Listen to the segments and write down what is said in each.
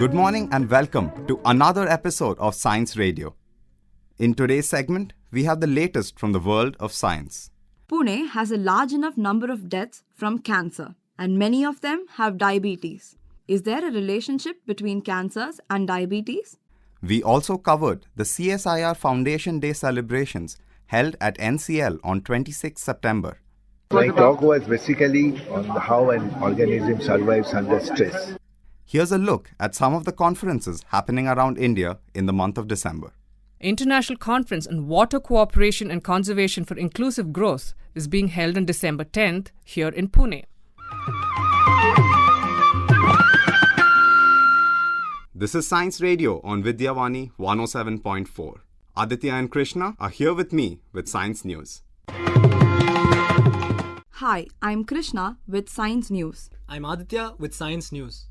Good morning and welcome to another episode of Science Radio. In today's segment, we have the latest from the world of science. Pune has a large enough number of deaths from cancer, and many of them have diabetes. Is there a relationship between cancers and diabetes? We also covered the CSIR Foundation Day celebrations held at NCL on 26 September. My talk was basically on how an organism survives under stress. Here's a look at some of the conferences happening around India in the month of December. International Conference on Water Cooperation and Conservation for Inclusive Growth is being held on December 10th here in Pune. This is Science Radio on Vidyavani 107.4. Aditya and Krishna are here with me with Science News. Hi, I'm Krishna with Science News. I'm Aditya with Science News.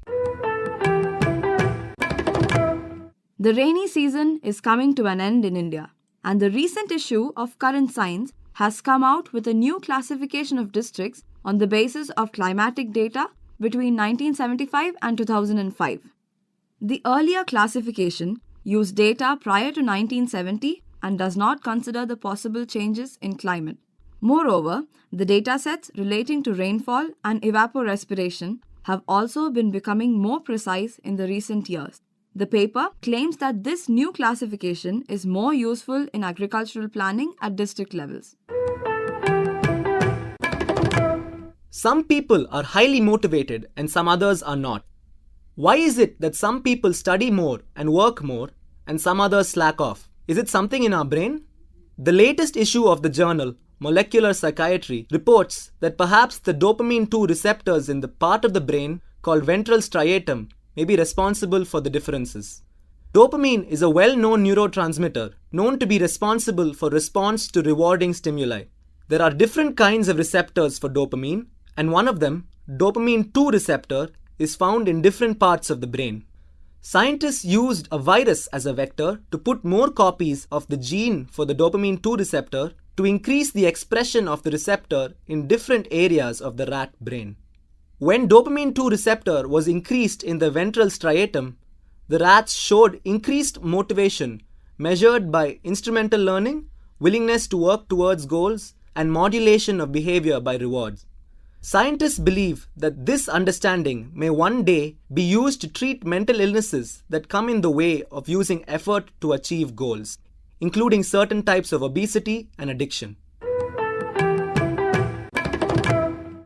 The rainy season is coming to an end in India, and the recent issue of Current Science has come out with a new classification of districts on the basis of climatic data between 1975 and 2005. The earlier classification used data prior to 1970 and does not consider the possible changes in climate. Moreover, the datasets relating to rainfall and evapotranspiration have also been becoming more precise in the recent years. The paper claims that this new classification is more useful in agricultural planning at district levels. Some people are highly motivated and some others are not. Why is it that some people study more and work more and some others slack off? Is it something in our brain? The latest issue of the journal Molecular Psychiatry reports that perhaps the dopamine 2 receptors in the part of the brain called ventral striatum may be responsible for the differences. Dopamine is a well-known neurotransmitter known to be responsible for response to rewarding stimuli. There are different kinds of receptors for dopamine, and one of them, dopamine 2 receptor, is found in different parts of the brain. Scientists used a virus as a vector to put more copies of the gene for the dopamine 2 receptor to increase the expression of the receptor in different areas of the rat brain. When dopamine 2 receptor was increased in the ventral striatum, the rats showed increased motivation measured by instrumental learning, willingness to work towards goals, and modulation of behavior by rewards. Scientists believe that this understanding may one day be used to treat mental illnesses that come in the way of using effort to achieve goals, including certain types of obesity and addiction.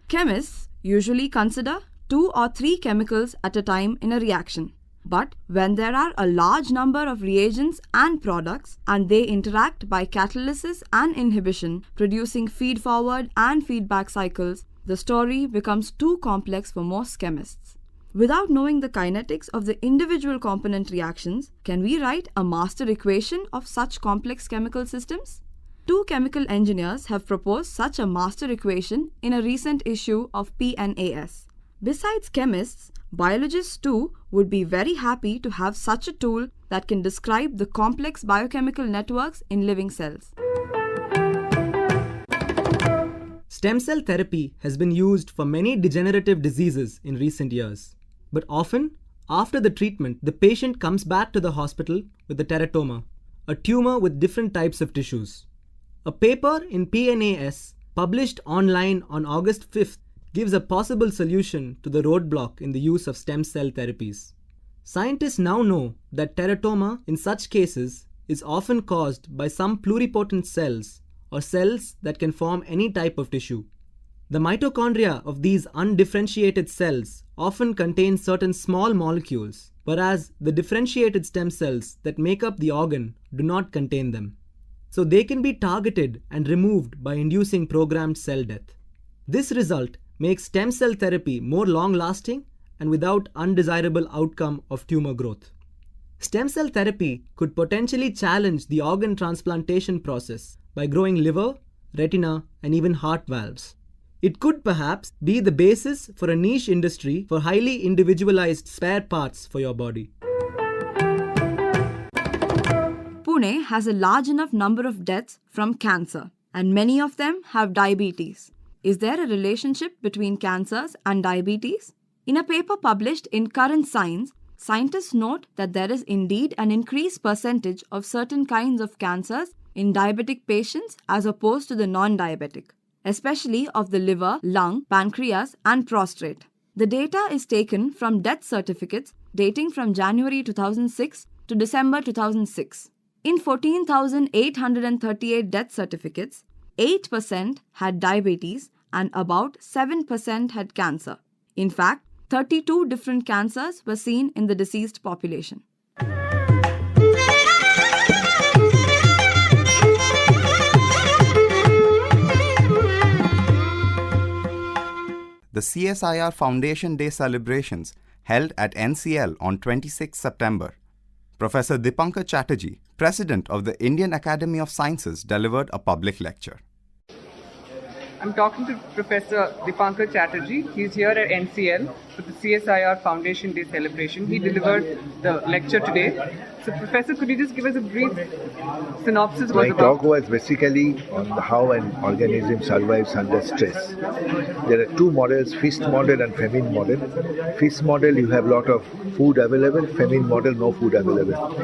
Chemists usually consider 2 or 3 chemicals at a time in a reaction. But when there are a large number of reagents and products and they interact by catalysis and inhibition, producing feed-forward and feedback cycles, the story becomes too complex for most chemists. Without knowing the kinetics of the individual component reactions, can we write a master equation of such complex chemical systems? 2 chemical engineers have proposed such a master equation in a recent issue of PNAS. Besides chemists, biologists too would be very happy to have such a tool that can describe the complex biochemical networks in living cells. Stem cell therapy has been used for many degenerative diseases in recent years. But often, after the treatment, the patient comes back to the hospital with a teratoma, a tumor with different types of tissues. A paper in PNAS, published online on August 5th, gives a possible solution to the roadblock in the use of stem cell therapies. Scientists now know that teratoma in such cases is often caused by some pluripotent cells or cells that can form any type of tissue. The mitochondria of these undifferentiated cells often contain certain small molecules, whereas the differentiated stem cells that make up the organ do not contain them. So they can be targeted and removed by inducing programmed cell death. This result makes stem cell therapy more long-lasting and without undesirable outcome of tumor growth. Stem cell therapy could potentially challenge the organ transplantation process by growing liver, retina, and even heart valves. It could perhaps be the basis for a niche industry for highly individualized spare parts for your body. Pune has a large enough number of deaths from cancer, and many of them have diabetes. Is there a relationship between cancers and diabetes? In a paper published in Current Science, scientists note that there is indeed an increased percentage of certain kinds of cancers in diabetic patients as opposed to the non-diabetic, especially of the liver, lung, pancreas, and prostate. The data is taken from death certificates dating from January 2006 to December 2006. In 14,838 death certificates, 8% had diabetes and about 7% had cancer. In fact, 32 different cancers were seen in the deceased population. The CSIR Foundation Day celebrations held at NCL on 26 September. Professor Dipankar Chatterjee, President of the Indian Academy of Sciences, delivered a public lecture. I'm talking to Professor Dipankar Chatterjee. He's here at NCL for the CSIR Foundation Day celebration. He delivered the lecture today. So, Professor, could you just give us a brief synopsis of My the talk was basically on how an organism survives under stress. There are two models, feast model and famine model. Feast model, you have a lot of food available. Famine model, no food available.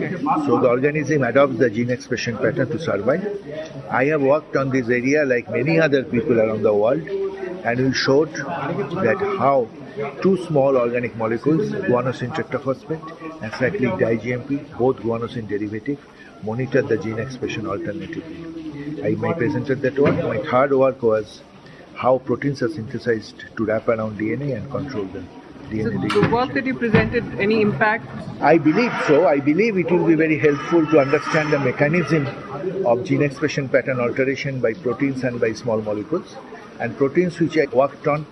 So the organism adopts the gene expression pattern to survive. I have worked on this area like many other people around the world, and we showed that how two small organic molecules, guanosine tetraphosphate and cyclic di-GMP, both guanosine derivative, monitor the gene expression alternatively. I presented that work. My third work was how proteins are synthesized to wrap around DNA and control the DNA So, degradation. the work that you presented, any impact? I believe so. I believe it will be very helpful to understand the mechanism of gene expression pattern alteration by proteins and by small molecules. And proteins which I worked on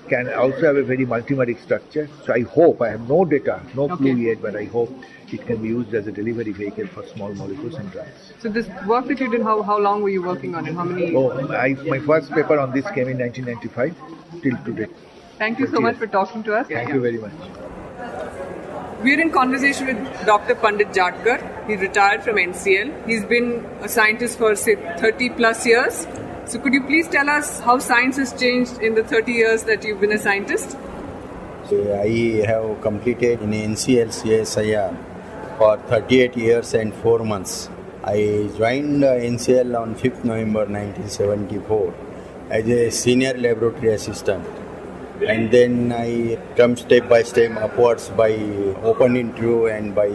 can also have a very multimeric structure. So I hope, I have no data, no clue yet, but I hope it can be used as a delivery vehicle for small molecules and drugs. So, this work that you did, how long were you working on it? How many? My first paper on this came in 1995 till today. Thank you so much for talking to us. Thank you very much. We're in conversation with Dr. Pandit Jatkar. He retired from NCL. He's been a scientist for, say, 30 plus years. So could you please tell us how science has changed in the 30 years that you've been a scientist? So I have completed in NCL CSIR for 38 years and 4 months. I joined NCL on 5th November 1974 as a senior laboratory assistant. And then I come step by step upwards by open interview and by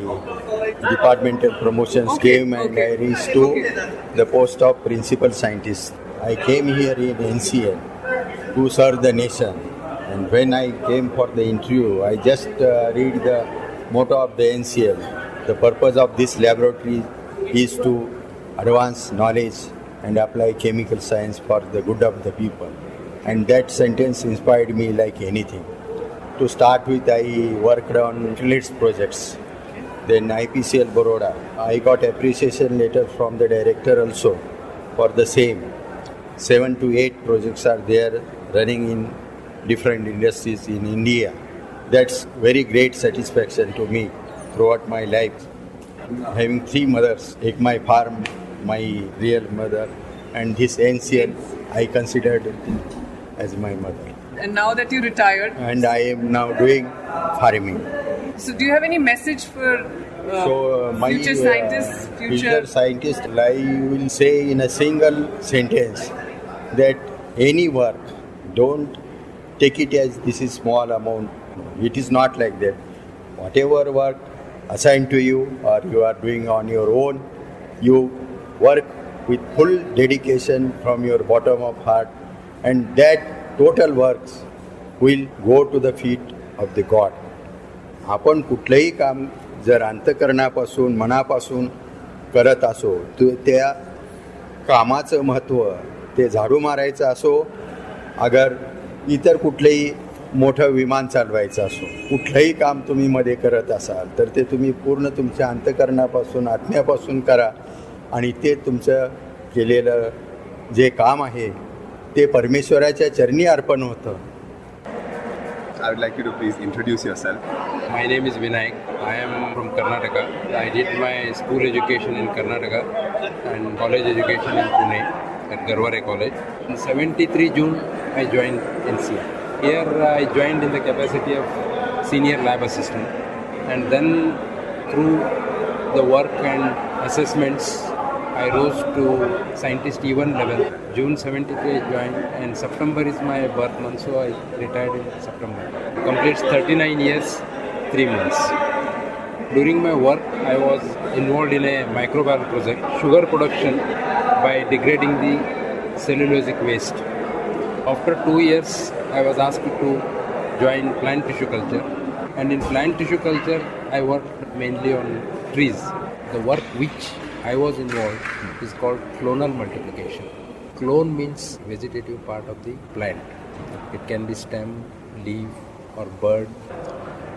departmental promotion scheme, and I reached to the post of principal scientist. I came here in NCL to serve the nation, and when I came for the interview, I just read the motto of the NCL. The purpose of this laboratory is to advance knowledge and apply chemical science for the good of the people. And that sentence inspired me like anything. To start with, I worked on affiliates projects. Then IPCL Baroda. I got appreciation letter from the director also for the same. 7 to 8 projects are there running in different industries in India. That's very great satisfaction to me throughout my life. Having 3 mothers, ek my farm, my real mother, and this NCL, I considered it as my mother. And now that you retired, And I am now doing farming. so do you have any message for My future scientists, future scientist, I will say in a single sentence that any work, don't take it as this is small amount. It is not like that. Whatever work assigned to you or you are doing on your own, you work with full dedication from your bottom of heart, and that total works will go to the feet of the God. आपण कुठलंही काम जर अंतःकरणापासून मनापासून करत असो तर त्या कामाचं महत्त्व ते झाडू मारायचं असो, अगर इतर कुठलंही मोठं विमान चालवायचं असो, कुठलंही काम तुम्ही मध्ये करत असाल तर ते तुम्ही पूर्ण तुमच्या अंतःकरणापासून आत्म्यापासून करा, आणि ते तुमचं केलेलं जे काम आहे ते परमेश्वराच्या चरणी अर्पण होतं. I would like you to please introduce yourself. My name is Vinayak. I am from Karnataka. I did my school education in Karnataka and college education in Pune at Garware College. In 73 June, I joined NCL. Here I joined in the capacity of senior lab assistant. and then through the work and assessments, I rose to scientist E1 level. June 73 I joined, and September is my birth month, so I retired in September. Completes 39 years, 3 months. During my work, I was involved in a microbial project, sugar production by degrading the cellulosic waste. After 2 years, I was asked to join plant tissue culture. And in plant tissue culture, I worked mainly on trees. The work which I was involved is called clonal multiplication. Clone means vegetative part of the plant. It can be stem, leaf or bud.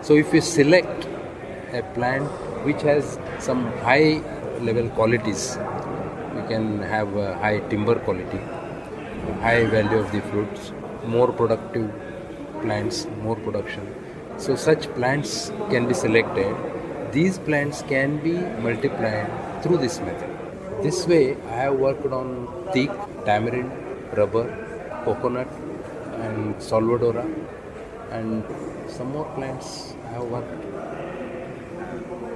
So if you select a plant which has some high level qualities, you can have a high timber quality, high value of the fruits, more productive plants, more production. So such plants can be selected. These plants can be multiplied through this method. This way I have worked on teak, tamarind, rubber, coconut and salvadora, and some more plants I have worked.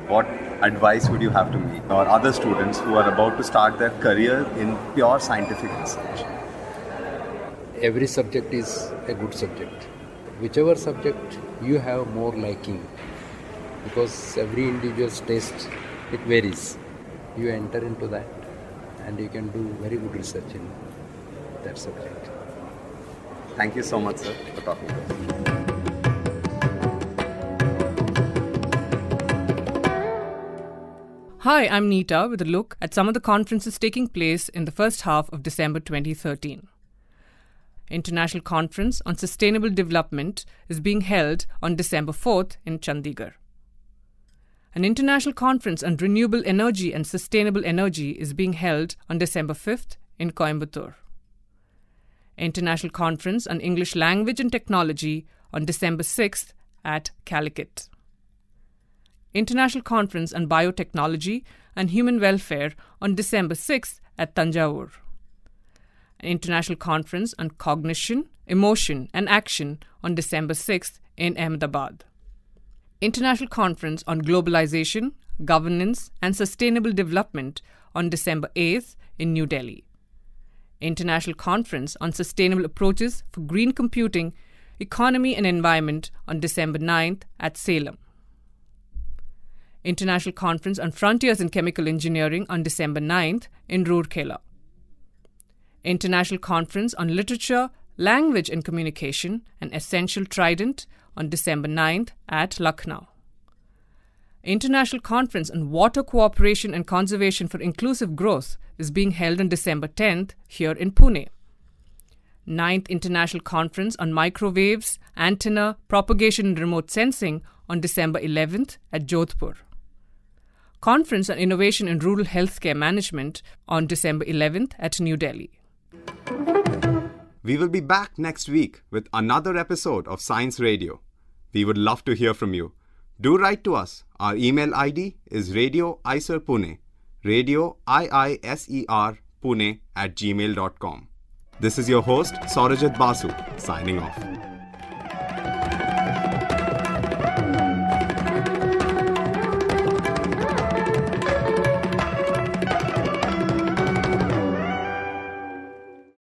What advice would you have to me or other students who are about to start their career in pure scientific research? Every subject is a good subject. Whichever subject you have more liking, because every individual's taste, it varies. You enter into that and you can do very good research in that subject. Thank you so much, sir, for talking to us. Hi, I'm Neeta with a look at some of the conferences taking place in the first half of December 2013. International Conference on Sustainable Development is being held on December 4th in Chandigarh. An International Conference on Renewable Energy and Sustainable Energy is being held on December 5th in Coimbatore. International Conference on English Language and Technology on December 6th at Calicut. International Conference on Biotechnology and Human Welfare on December 6th at Tanjavur. An International Conference on Cognition, Emotion and Action on December 6th in Ahmedabad. International Conference on Globalization, Governance and Sustainable Development on December 8th in New Delhi. International Conference on Sustainable Approaches for Green Computing, Economy and Environment on December 9th at Salem. International Conference on Frontiers in Chemical Engineering on December 9th in Rourkela. International Conference on Literature, Language and Communication, an Essential Trident on December 9th at Lucknow. International Conference on Water Cooperation and Conservation for Inclusive Growth is being held on December 10th here in Pune. 9th International Conference on Microwaves, Antenna, Propagation and Remote Sensing on December 11th at Jodhpur. Conference on Innovation in Rural Healthcare Management on December 11th at New Delhi. We will be back next week with another episode of Science Radio. We would love to hear from you. Do write to us. Our email ID is radioiserpune, radioiserpune@gmail.com. This is your host, Saurajit Basu, signing off.